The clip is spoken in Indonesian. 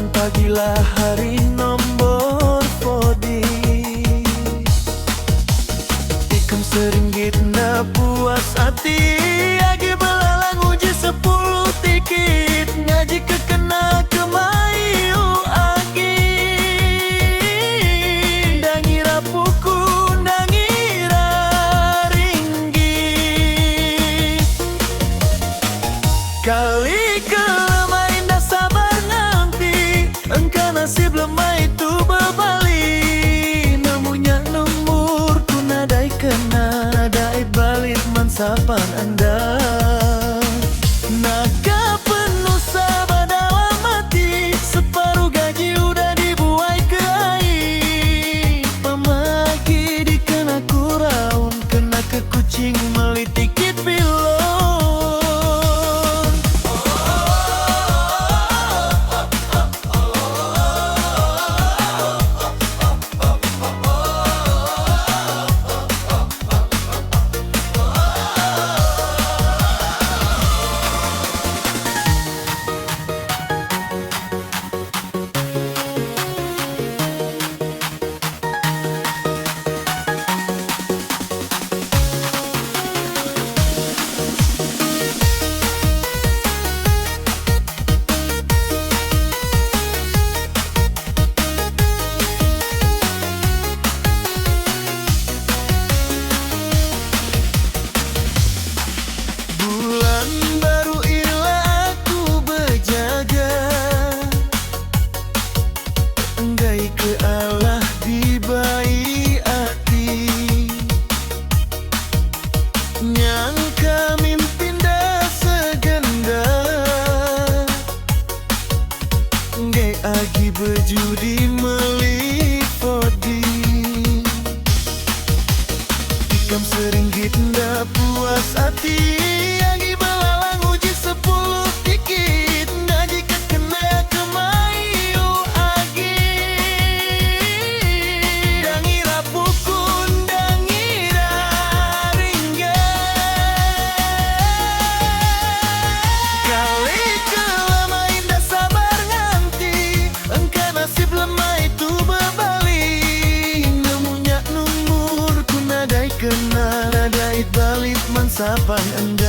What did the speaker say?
bulan pagilah hari nombor podi. Ikam seringgit na puas hati, agi belalang uji 10 tikit, ngaji kekena kemayu agi. Dangira puku, dangira ringgit. Kali kelemain dah sabar nanti, engkau nasib lemah itu berbalik. Namunya nomor ku nadai kena, nadai balik mansapan anda. Naga penuh sabar dalam hati, separuh gaji udah dibuai ke air. Pemagi dikena kuraun, kena ke kucing melitikit pilon. Ke Allah dibai hati, nyangka mimpin dah segenda, ngai agi berjudi melipodi. Ikam seringgit ndak puas hati, agi belalang uji 10 tikit, ngaji kekena kemayu agi. Kena nadai balik mansapan anda.